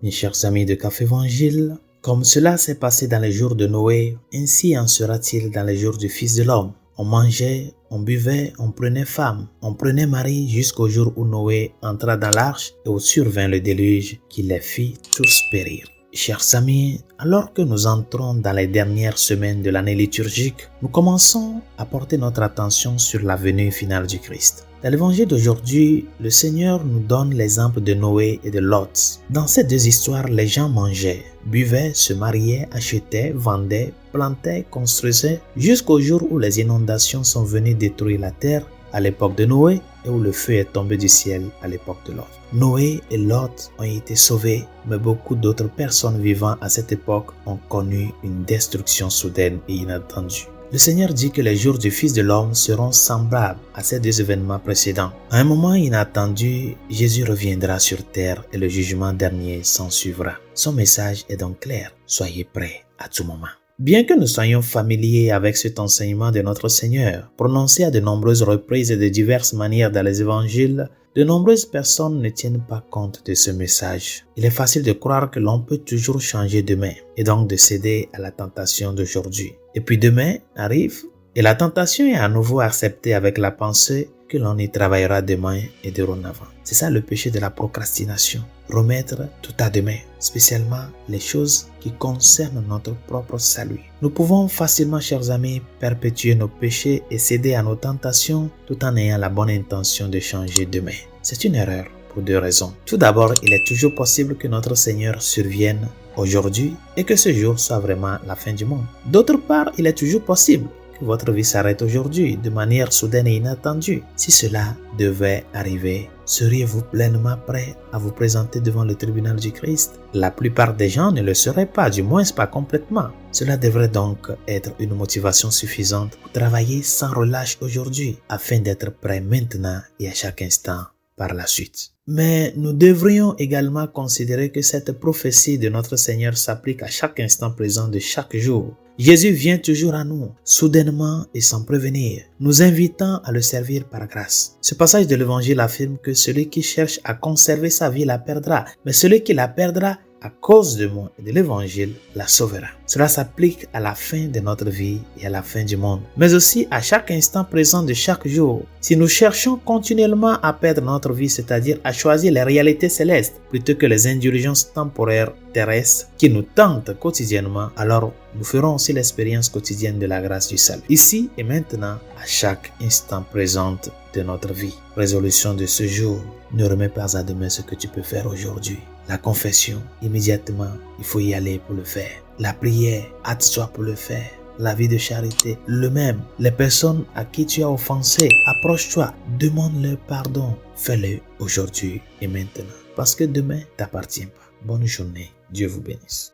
Mes chers amis de Café Évangile, comme cela s'est passé dans les jours de Noé, ainsi en sera-t-il dans les jours du Fils de l'homme. On mangeait, on buvait, on prenait femme, on prenait mari jusqu'au jour où Noé entra dans l'arche et où survint le déluge qui les fit tous périr. Chers amis, alors que nous entrons dans les dernières semaines de l'année liturgique, nous commençons à porter notre attention sur la venue finale du Christ. Dans l'évangile d'aujourd'hui, le Seigneur nous donne l'exemple de Noé et de Lot. Dans ces deux histoires, les gens mangeaient, buvaient, se mariaient, achetaient, vendaient, plantaient, construisaient, jusqu'au jour où les inondations sont venues détruire la terre à l'époque de Noé et où le feu est tombé du ciel à l'époque de Lot. Noé et Lot ont été sauvés, mais beaucoup d'autres personnes vivant à cette époque ont connu une destruction soudaine et inattendue. Le Seigneur dit que les jours du Fils de l'homme seront semblables à ces deux événements précédents. À un moment inattendu, Jésus reviendra sur terre et le jugement dernier s'en suivra. Son message est donc clair. Soyez prêts à tout moment. Bien que nous soyons familiers avec cet enseignement de notre Seigneur, prononcé à de nombreuses reprises et de diverses manières dans les évangiles, de nombreuses personnes ne tiennent pas compte de ce message. Il est facile de croire que l'on peut toujours changer demain et donc de céder à la tentation d'aujourd'hui. Et puis demain arrive et la tentation est à nouveau acceptée avec la pensée que l'on y travaillera demain et dorénavant. C'est ça le péché de la procrastination. Remettre tout à demain, spécialement les choses qui concernent notre propre salut. Nous pouvons facilement, chers amis, perpétuer nos péchés et céder à nos tentations tout en ayant la bonne intention de changer demain. C'est une erreur pour deux raisons. Tout d'abord, il est toujours possible que notre Seigneur survienne aujourd'hui et que ce jour soit vraiment la fin du monde. D'autre part, il est toujours possible que votre vie s'arrête aujourd'hui de manière soudaine et inattendue. Si cela devait arriver, seriez-vous pleinement prêt à vous présenter devant le tribunal du Christ? La plupart des gens ne le seraient pas, du moins pas complètement. Cela devrait donc être une motivation suffisante pour travailler sans relâche aujourd'hui afin d'être prêt maintenant et à chaque instant par la suite. Mais nous devrions également considérer que cette prophétie de notre Seigneur s'applique à chaque instant présent de chaque jour. Jésus vient toujours à nous, soudainement et sans prévenir, nous invitant à le servir par grâce. Ce passage de l'Évangile affirme que celui qui cherche à conserver sa vie la perdra, mais celui qui la perdra à cause de moi et de l'Évangile la sauvera. Cela s'applique à la fin de notre vie et à la fin du monde, mais aussi à chaque instant présent de chaque jour. Si nous cherchons continuellement à perdre notre vie, c'est-à-dire à choisir les réalités célestes plutôt que les indulgences temporaires terrestres qui nous tentent quotidiennement, alors nous ferons aussi l'expérience quotidienne de la grâce du salut, ici et maintenant, à chaque instant présent de notre vie. Résolution de ce jour: ne remets pas à demain ce que tu peux faire aujourd'hui. La confession, immédiatement, il faut y aller pour le faire. La prière, hâte-toi pour le faire. La vie de charité, le même. Les personnes à qui tu as offensé, approche-toi, demande-leur pardon. Fais-le aujourd'hui et maintenant, parce que demain t'appartient pas. Bonne journée, Dieu vous bénisse.